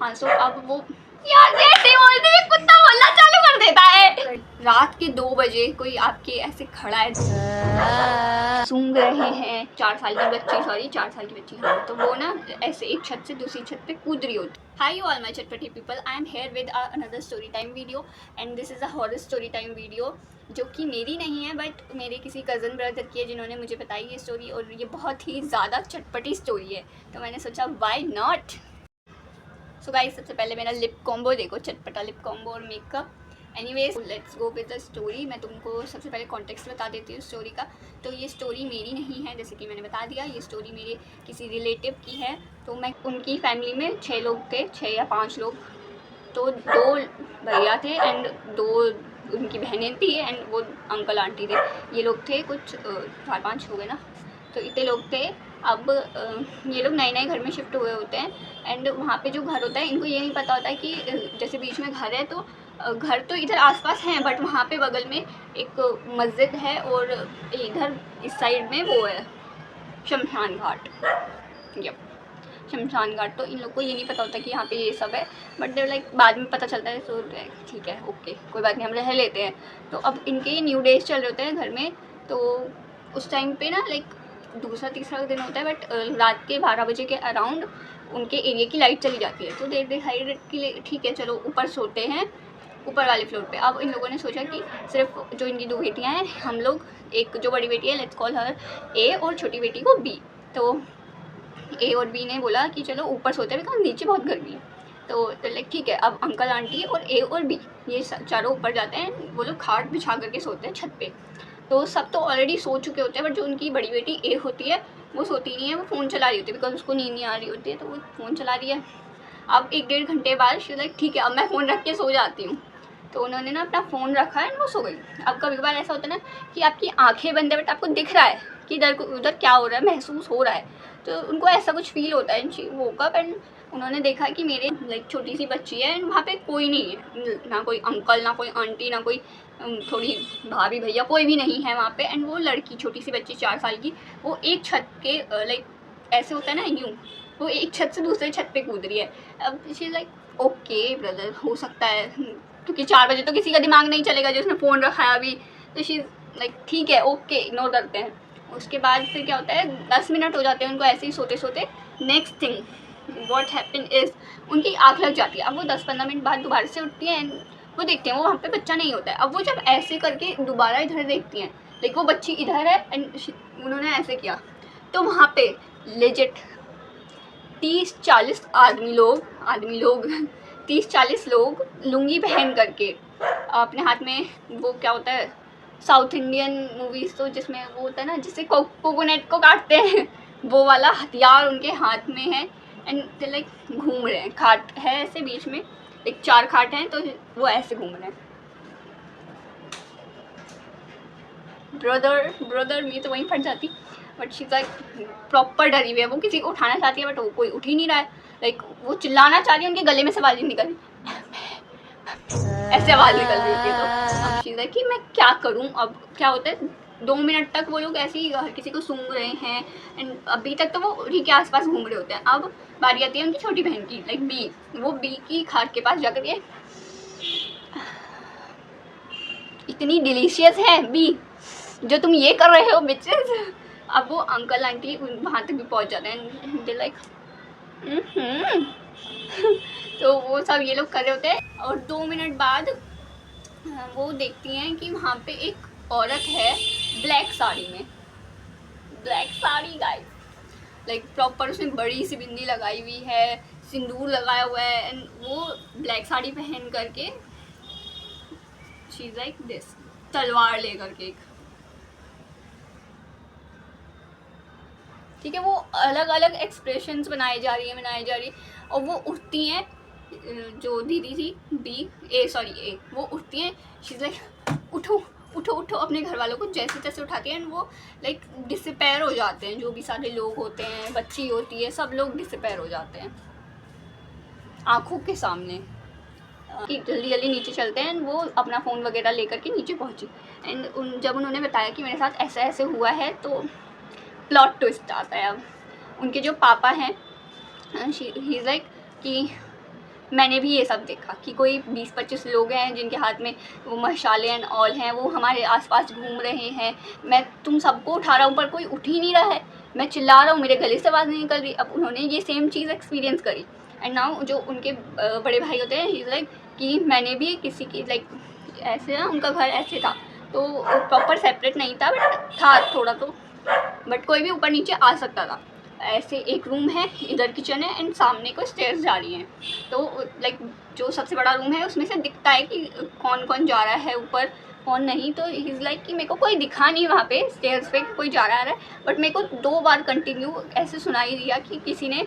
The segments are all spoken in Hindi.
हाँ सो अब वो यार जैसे बोलते ही कुत्ता बोलना चालू कर देता है। रात के 2 बजे कोई आपके ऐसे खड़ा है, सूंघ रहे हैं। 4 साल की बच्ची, सॉरी 4 साल की बच्ची, हाँ, तो वो ना ऐसे एक छत से दूसरी छत पे कूद रही होती। हाई ऑल माई चटपटी people, I am here with another story time video and this is a horror story time video, जो कि मेरी नहीं है बट मेरे किसी कज़न ब्रदर की है जिन्होंने मुझे बताई ये स्टोरी, और ये बहुत ही ज़्यादा चटपटी स्टोरी है, तो मैंने सोचा वाई नॉट। सो गाइस, सबसे पहले मेरा लिप कॉम्बो देखो, चटपटा लिप कॉम्बो और makeup. Anyways let's go with the story. मैं तुमको सबसे पहले कॉन्टेक्स्ट बता देती हूँ स्टोरी का। तो ये स्टोरी मेरी नहीं है, जैसे कि मैंने बता दिया, ये स्टोरी मेरे किसी रिलेटिव की है। तो मैं उनकी फैमिली में 6 लोग थे, 6 या 5 लोग। तो 2 भैया थे एंड 2 उनकी बहनें थी एंड वो अंकल आंटी थे। ये लोग थे कुछ 4-5 हो गए ना, तो इतने लोग थे। अब ये लोग नए नए घर में शिफ्ट हुए होते हैं एंड वहाँ पे जो घर होता है, इनको ये नहीं पता होता है कि जैसे बीच में घर है, तो घर तो इधर आसपास हैं बट वहाँ पे बगल में एक मस्जिद है और इधर इस साइड में वो है शमशान घाट। यप, शमशान घाट। तो इन लोग को ये नहीं पता होता कि यहाँ पे ये सब है, बट देर लाइक बाद में पता चलता है। सो ठीक है, ओके, कोई बात नहीं, हम रह लेते हैं। तो अब इनके न्यू डेज चल रहे होते हैं घर में, तो उस टाइम पे ना लाइक दूसरा तीसरा दिन होता है, बट रात के 12 बजे के अराउंड उनके एरिया की लाइट चली जाती है। तो देर डिसाइडेड कि ठीक है चलो ऊपर सोते हैं, ऊपर वाले फ्लोर पे। अब इन लोगों ने सोचा कि सिर्फ जो इनकी 2 बेटियाँ हैं, हम लोग, एक जो बड़ी बेटी है लेट्स कॉल हर ए और छोटी बेटी को बी। तो ए और बी ने बोला कि चलो ऊपर सोते हैं, बिकॉज नीचे बहुत गर्मी है। तो लाइक ठीक है, अब अंकल आंटी और ए और बी ये चारों ऊपर जाते हैं। वो लोग खाट बिछा करके सोते हैं छत पे। तो सब तो ऑलरेडी सो चुके होते हैं, बट जो उनकी बड़ी बेटी ए होती है वो सोती नहीं है, वो फ़ोन चला रही होती है, बिकॉज उसको नींद नहीं आ रही होती है, तो वो फ़ोन चला रही है। अब 1-1.5 घंटे बाद शी लाइक ठीक है अब मैं फ़ोन रख के सो जाती हूँ। तो उन्होंने ना अपना फ़ोन रखा है और वो सो गई। अब कभी कभार ऐसा होता है ना कि आपकी आंखें बंद है बट आपको दिख रहा है कि इधर उधर क्या हो रहा है, महसूस हो रहा है, तो उनको ऐसा कुछ फील होता है। शी वोक अप एंड उन्होंने देखा कि मेरे लाइक छोटी सी बच्ची है एंड वहाँ पे कोई नहीं है, ना कोई अंकल, ना कोई आंटी, ना कोई थोड़ी भाभी भैया, कोई भी नहीं है वहाँ पे। एंड वो लड़की, छोटी सी बच्ची 4 साल की, वो एक छत के लाइक ऐसे होता है ना यूँ, वो एक छत से दूसरे छत पे कूद रही है। अब शी लाइक ओके ब्रदर, हो सकता है, क्योंकि 4 बजे तो किसी का दिमाग नहीं चलेगा जो उसने फ़ोन रखा है अभी। तो शी लाइक ठीक है ओके, इग्नोर करते हैं। उसके बाद फिर क्या होता है, 10 मिनट हो जाते हैं उनको ऐसे ही सोते सोते। Next thing what happen is, उनकी आँख लग जाती है। अब वो 10-15 मिनट बाद दोबारा से उठती हैं एंड वो देखते हैं वो वहाँ पे बच्चा नहीं होता है। अब वो जब ऐसे करके दोबारा इधर देखती हैं, लाइक वो बच्ची इधर है एंड उन्होंने ऐसे किया, तो वहाँ पे लेजिट 30-40 आदमी लोग 30-40 लोग लुंगी पहन करके अपने हाथ में, वो क्या होता है साउथ इंडियन मूवीज़ तो जिसमें वो होता है ना जिससे कोकोनट को काटते हैं, वो वाला हथियार उनके हाथ में है एंड दे लाइक घूम रहे हैं। खाट है ऐसे बीच में, एक 4 खाट हैं, तो वो ऐसे घूम रहे हैं। ब्रदर मैं तो वहीं फट जाती, बट शी लाइक प्रॉपर डरी हुई है। वो किसी को उठाना चाहती है बट वो कोई उठ ही नहीं रहा है। लाइक वो चिल्लाना चाह रही है, उनके गले में से आवाज़ निकल ऐसे आवाज़ निकल रही होती है। तो अब शी लाइक कि मैं क्या करूँ। अब क्या होता है 2 मिनट तक वो लोग ऐसे ही हर किसी को सूंघ रहे हैं एंड अभी तक तो वो उन्हीं के आसपास घूम रहे होते हैं। अब बारी आती है उनकी छोटी बहन की, लाइक बी। वो बी की खाट के पास जाकर के इतनी डिलीशियस है बी जो तुम ये कर रहे हो बिचेस। अब वो अंकल आंटी वहाँ तक भी पहुँच जाते हैं, दे लाइक तो वो सब ये लोग कर रहे होते हैं। और 2 मिनट बाद वो देखती हैं कि वहाँ पे एक औरत है ब्लैक साड़ी में, black sari guys, like proper उसने बड़ी सी बिंदी लगाई हुई है, सिंदूर लगाया हुआ है एंड वो ब्लैक साड़ी पहन करके शी इज लाइक दिस, तलवार लेकर के एक, ठीक है। वो अलग अलग एक्सप्रेशंस बनाई जा रही है और वो उठती हैं, जो दीदी थी ए वो उठती हैं, शी इज लाइक उठो उठो उठो, अपने घर वालों को जैसे तैसे उठाती हैं एंड वो लाइक डिसअपेयर हो जाते हैं। जो भी सारे लोग होते हैं, बच्ची होती है, सब लोग डिसअपेयर हो जाते हैं आँखों के सामने। कि जल्दी जल्दी नीचे चलते हैं। वो अपना फ़ोन वगैरह लेकर के नीचे पहुँची एंड जब उन्होंने बताया कि मेरे साथ ऐसा ऐसे हुआ है, तो प्लॉट ट्विस्ट आता है। अब उनके जो पापा हैं, ही इज़ लाइक कि मैंने भी ये सब देखा कि कोई 20-25 लोग हैं जिनके हाथ में वो मशाले एंड ऑल हैं, वो हमारे आसपास घूम रहे हैं। मैं तुम सबको उठा रहा हूँ पर कोई उठ ही नहीं रहा है, मैं चिल्ला रहा हूँ, मेरे गले से आवाज़ नहीं निकल रही। अब उन्होंने ये सेम चीज़ एक्सपीरियंस करी एंड नाउ जो उनके बड़े भाई होते हैं, इज़ लाइक कि मैंने भी किसी की लाइक ऐसे ना, उनका घर ऐसे था तो प्रॉपर सेपरेट नहीं था बट था थोड़ा तो, बट कोई भी ऊपर नीचे आ सकता था। ऐसे एक रूम है, इधर किचन है एंड सामने को स्टेयर्स जा रही हैं, तो लाइक जो सबसे बड़ा रूम है उसमें से दिखता है कि कौन कौन जा रहा है ऊपर कौन नहीं। तो इज़ लाइक कि मेरे को कोई दिखा नहीं वहाँ पे स्टेयर्स पे कोई जा रहा है, बट मेरे को 2 बार कंटिन्यू ऐसे सुनाई दिया कि किसी ने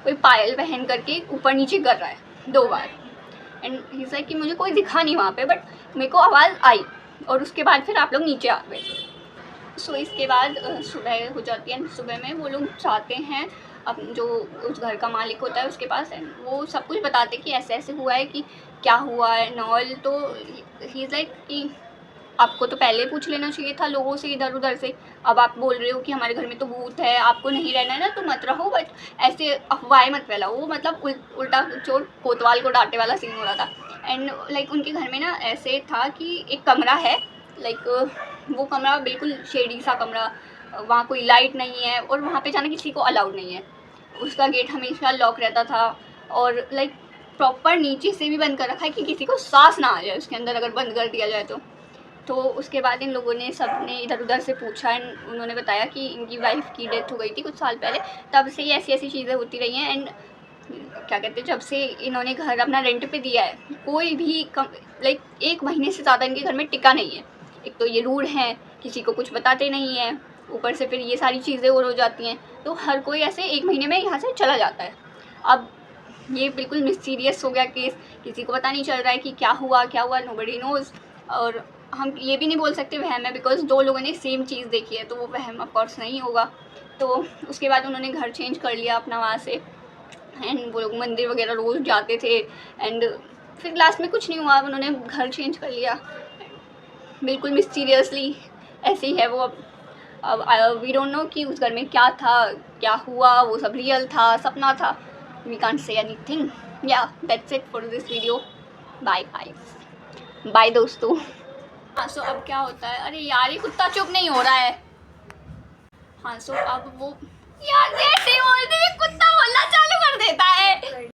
कोई पायल पहन करके ऊपर नीचे कर रहा है 2 बार। एंड इज़ लाइक कि मुझे कोई दिखा नहीं वहाँ पे, बट मेरे को आवाज़ आई और उसके बाद फिर आप लोग नीचे आ गए। सो इसके बाद सुबह हो जाती है, सुबह में वो लोग जाते हैं अब जो उस घर का मालिक होता है उसके पास, एंड वो सब कुछ बताते कि ऐसे ऐसे हुआ है कि क्या हुआ है नॉल। तो ही इज़ लाइक कि आपको तो पहले पूछ लेना चाहिए था लोगों से इधर उधर से, अब आप बोल रहे हो कि हमारे घर में तो भूत है, आपको नहीं रहना है ना तो मत रहो, बट ऐसे अफवाहें मत फैलाओ। वो मतलब उल्टा चोर कोतवाल को डांटे वाला सीन हो रहा था। एंड लाइक उनके घर में ना ऐसे था कि एक कमरा है, लाइक वो कमरा बिल्कुल शेडी सा कमरा, वहाँ कोई लाइट नहीं है और वहाँ पे जाना किसी को अलाउड नहीं है, उसका गेट हमेशा लॉक रहता था और लाइक प्रॉपर नीचे से भी बंद कर रखा है कि किसी को सांस ना आ जाए उसके अंदर अगर बंद कर दिया जाए तो उसके बाद इन लोगों ने सबने इधर उधर से पूछा एंड उन्होंने बताया कि इनकी वाइफ की डेथ हो गई थी कुछ साल पहले, तब से ही ऐसी ऐसी चीज़ें होती रही हैं। एंड क्या कहते हैं, जब से इन्होंने घर अपना रेंट पे दिया है कोई भी लाइक 1 महीने से ज़्यादा इनके घर में टिका नहीं है। एक तो ये रूड हैं, किसी को कुछ बताते नहीं हैं, ऊपर से फिर ये सारी चीज़ें और हो जाती हैं, तो हर कोई ऐसे 1 महीने में यहाँ से चला जाता है। अब ये बिल्कुल मिस्टीरियस हो गया केस, किसी को पता नहीं चल रहा है कि क्या हुआ नोबडी नोज़। और हम ये भी नहीं बोल सकते वहम है बिकॉज 2 लोगों ने सेम चीज़ देखी है, तो वो वहम ऑफकोर्स नहीं होगा। तो उसके बाद उन्होंने घर चेंज कर लिया अपना वहाँ से एंड वो लोग मंदिर वगैरह रोज़ जाते थे एंड फिर लास्ट में कुछ नहीं हुआ, उन्होंने घर चेंज कर लिया बिल्कुल मिस्टीरियसली ऐसे ही है वो। अब वी डोंट नो कि उस घर में क्या था क्या हुआ, वो सब रियल था सपना था, we can't say anything. Yeah that's it for this video, bye bye दोस्तों। हाँ सो अब क्या होता है, अरे यार ये कुत्ता चुप नहीं हो रहा है। हाँ सो अब वो यार जैसे बोलते कुत्ता बोलना चालू कर देता है।